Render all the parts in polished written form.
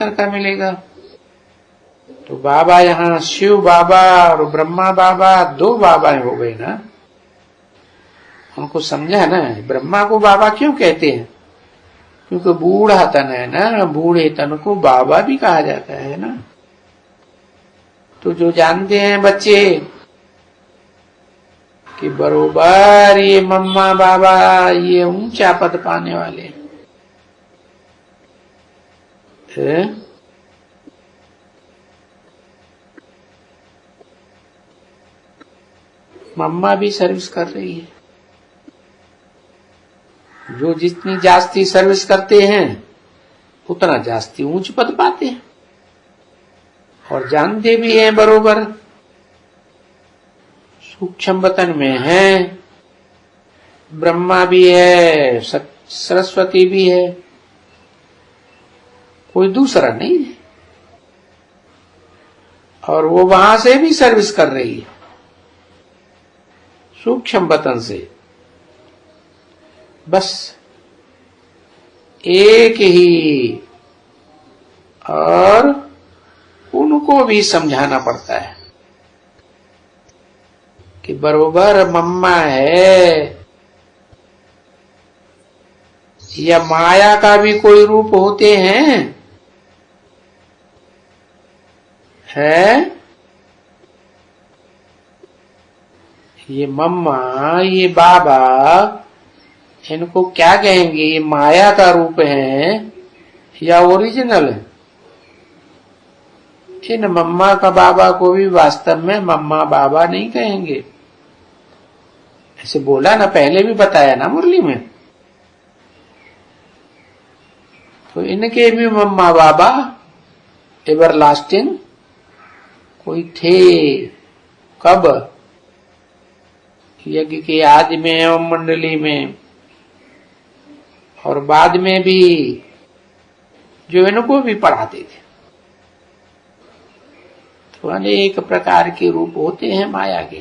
का मिलेगा। तो बाबा यहाँ शिव बाबा और ब्रह्मा बाबा दो बाबा हो गए ना। उनको समझा ना, ब्रह्मा को बाबा क्यों कहते हैं? क्योंकि बूढ़ा तन है ना, बूढ़े तन को बाबा भी कहा जाता है ना। तो जो जानते हैं बच्चे कि बरोबर ये मम्मा बाबा ये ऊंचा पद पाने वाले हैं। मम्मा भी सर्विस कर रही है। जो जितनी जास्ती सर्विस करते हैं उतना जास्ती ऊंच पद पाते हैं और जानते भी हैं बरोबर। सूक्ष्म वतन में है, ब्रह्मा भी है, सरस्वती भी है, कोई दूसरा नहीं है। और वो वहां से भी सर्विस कर रही है, सूक्ष्म वतन से। बस एक ही, और उनको भी समझाना पड़ता है कि बरोबर मम्मा है या माया का भी कोई रूप होते हैं, है ये मम्मा ये बाबा, इनको क्या कहेंगे? ये माया का रूप है या ओरिजिनल है? इन मम्मा का बाबा को भी वास्तव में मम्मा बाबा नहीं कहेंगे। ऐसे बोला ना, पहले भी बताया ना मुरली में। तो इनके भी मम्मा बाबा एवरलास्टिंग कोई थे। कब? यज्ञ के आदि में एवं मंडली में, और बाद में भी जो इनको भी पढ़ाते थे। तो अनेक प्रकार के रूप होते हैं माया के।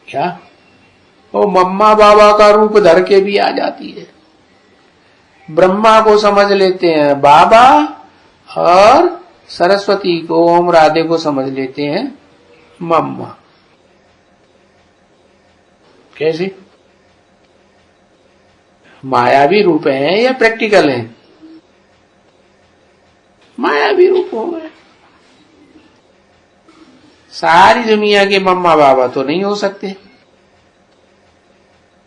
क्या वो मम्मा बाबा का रूप धर के भी आ जाती है। ब्रह्मा को समझ लेते हैं बाबा, और सरस्वती को, ओम राधे को समझ लेते हैं मम्मा। कैसे? मायावी रूप है या प्रैक्टिकल है? मायावी रूप हो गए। सारी दुनिया के मम्मा बाबा तो नहीं हो सकते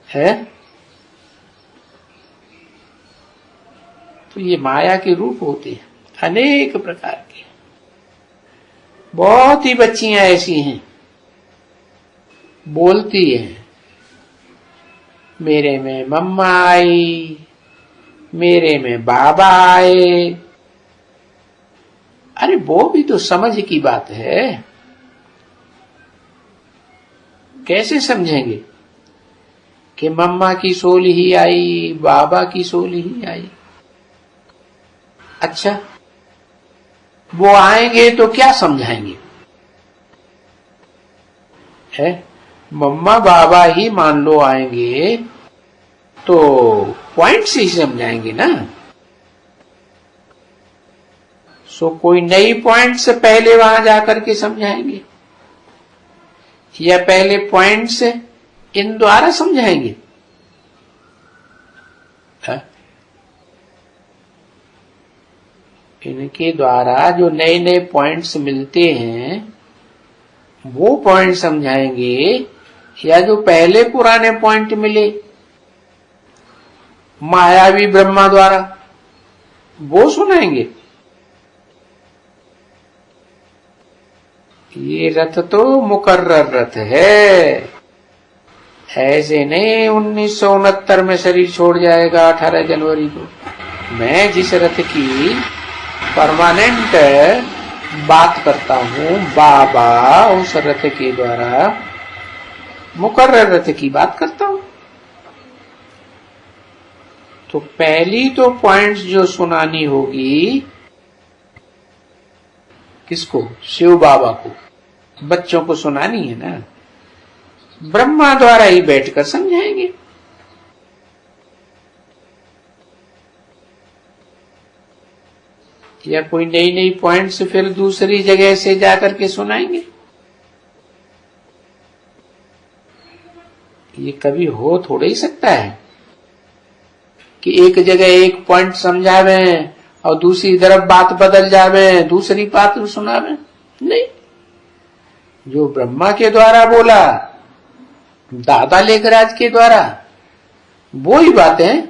है। तो ये माया के रूप होते हैं अनेक प्रकार के। बहुत ही बच्चियां ऐसी हैं, बोलती हैं मेरे में मम्मा आई, मेरे में बाबा आए। अरे वो भी तो समझ की बात है। कैसे समझेंगे कि मम्मा की सोल ही आई, बाबा की सोल ही आई? अच्छा, वो आएंगे तो क्या समझाएंगे? है मम्मा बाबा ही मान लो आएंगे तो पॉइंट से ही समझाएंगे ना। सो कोई नई पॉइंट से पहले वहां जाकर के समझाएंगे, या पहले पॉइंट से इन द्वारा समझाएंगे? इनके द्वारा जो नए नए पॉइंट्स मिलते हैं वो पॉइंट समझाएंगे, या जो पहले पुराने पॉइंट मिले मायावी ब्रह्मा द्वारा वो सुनाएंगे? ये रथ तो मुकर्रर रथ है। ऐसे नहीं 1969 में शरीर छोड़ जाएगा 18 जनवरी को। मैं जिस रथ की परमानेंट बात करता हूं, बाबा उस रथ के द्वारा मुकर्रर रथ की बात करता हूं। तो पहली तो पॉइंट्स जो सुनानी होगी किसको? शिव बाबा को। बच्चों को सुनानी है ना, ब्रह्मा द्वारा ही बैठकर समझाएंगे। या कोई नई नई पॉइंट्स फिर दूसरी जगह से जाकर के सुनाएंगे? ये कभी हो थोड़ा ही सकता है कि एक जगह एक पॉइंट समझावे और दूसरी तरफ बात बदल जावे, दूसरी बात सुनावे। नहीं, जो ब्रह्मा के द्वारा बोला, दादा लेखराज के द्वारा, वो ही बातें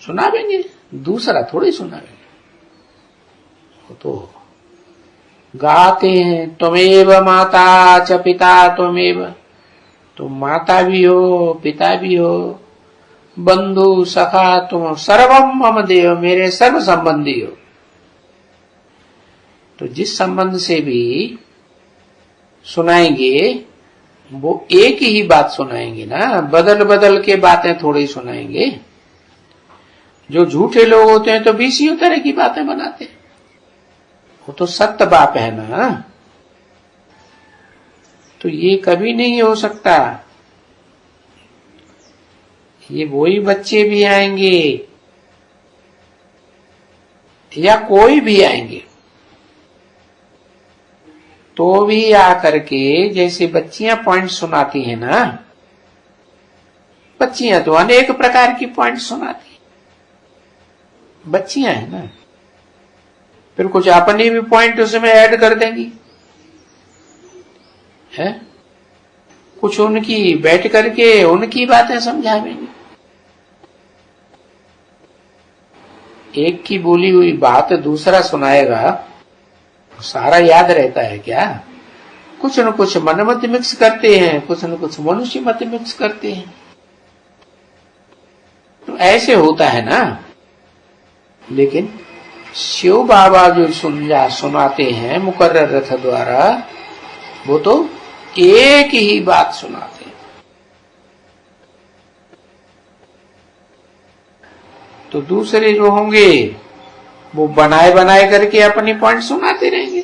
सुनावेंगे, दूसरा थोड़ी सुनावेंगे। वो तो गाते हैं, त्वमेव माता च पिता त्वमेव, तुम माता भी हो, पिता भी हो, बंधु सखा तुम, सर्वम मम देव, मेरे सर्व संबंधी हो। तो जिस संबंध से भी सुनाएंगे वो एक ही बात सुनाएंगे ना, बदल बदल के बातें थोड़ी सुनाएंगे। जो झूठे लोग होते हैं तो 20 तरह की बातें बनाते हैं, वो तो सत्य बाप है ना। तो ये कभी नहीं हो सकता। ये वही बच्चे भी आएंगे या कोई भी आएंगे तो भी आकर के, जैसे बच्चियां पॉइंट सुनाती हैं ना, बच्चियां तो अनेक प्रकार की पॉइंट सुनाती हैं, बच्चियां है ना, फिर कुछ अपनी भी पॉइंट उसमें ऐड कर देंगी, है कुछ उनकी बैठ करके उनकी बातें समझावेंगे। एक की बोली हुई बात दूसरा सुनाएगा, सारा याद रहता है क्या? कुछ न कुछ मन मत मिक्स करते हैं, कुछ न कुछ मनुष्य मत मिक्स करते हैं। तो ऐसे होता है ना। लेकिन शिव बाबा जो सुनाते हैं मुकर्रर रथ द्वारा, वो तो एक ही बात सुनाते हैं। तो दूसरे जो होंगे वो बनाए बनाए करके अपनी पॉइंट सुनाते रहेंगे।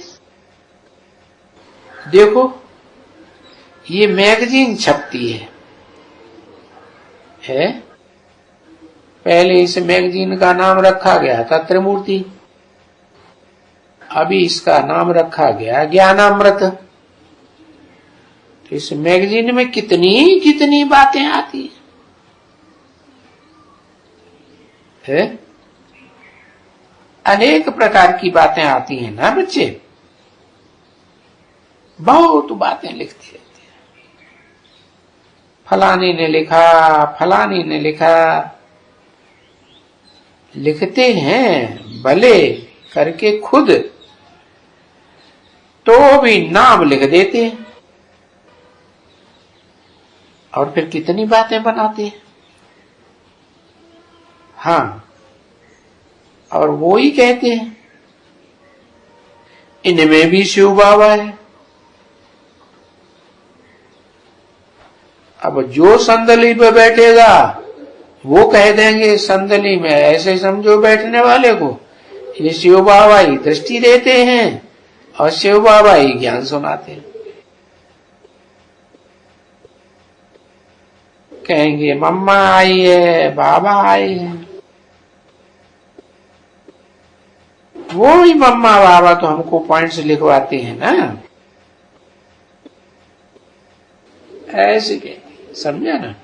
देखो, ये मैगजीन छपती है? पहले इस मैगजीन का नाम रखा गया था त्रिमूर्ति, अभी इसका नाम रखा गया ज्ञानामृत। तो इस मैगजीन में कितनी कितनी बातें आती है? अनेक प्रकार की बातें आती हैं ना बच्चे, बहुत बातें लिखती रहती है। फलाने ने लिखा, फलानी ने लिखा, लिखते हैं भले करके खुद, तो भी नाम लिख देते हैं और फिर कितनी बातें बनाते हैं। हाँ, और वो ही कहते हैं इनमें भी शिव बाबा है। अब जो संदली पे बैठेगा वो कह देंगे संदली में ऐसे समझो बैठने वाले को ये शिव बाबा ही दृष्टि देते हैं और शिव बाबा ही ज्ञान सुनाते हैं। कहेंगे मम्मा आई है, बाबा आए हैं। वो ही मम्मा बाबा तो हमको पॉइंट्स लिखवाते हैं ना, ऐसे के, समझा ना।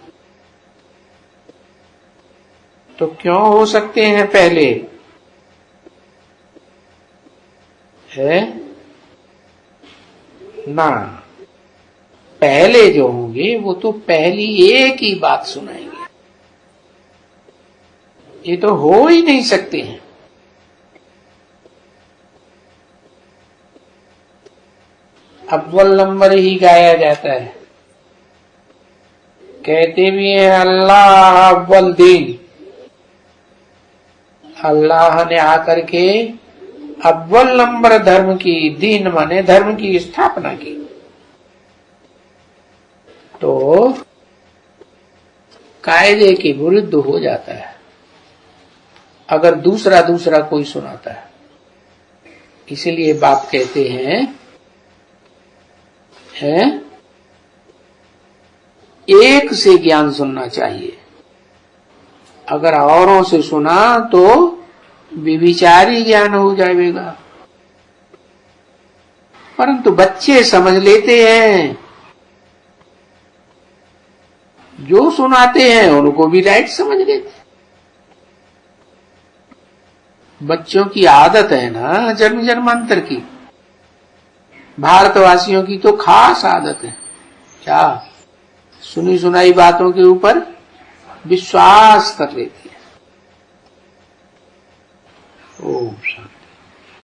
तो क्यों हो सकते हैं पहले, है ना? पहले जो होंगे वो तो पहली एक ही बात सुनाएंगे। ये तो हो ही नहीं सकते हैं। अव्वल नंबर ही गाया जाता है। कहते भी हैं अल्लाह अव्वल दीन, अल्लाह ने आकर के अव्वल नंबर धर्म की, दीन माने धर्म की स्थापना की। तो कायदे के विरुद्ध हो जाता है अगर दूसरा कोई सुनाता है। इसीलिए बाप कहते हैं एक से ज्ञान सुनना चाहिए। अगर औरों से सुना तो विविचारी ज्ञान हो जाएगा। परंतु बच्चे समझ लेते हैं, जो सुनाते हैं उनको भी राइट समझ लेते हैं। बच्चों की आदत है ना जन्म जन्मांतर की, भारतवासियों की तो खास आदत है, क्या सुनी सुनाई बातों के ऊपर विश्वास कर लेती है। ओम शांति।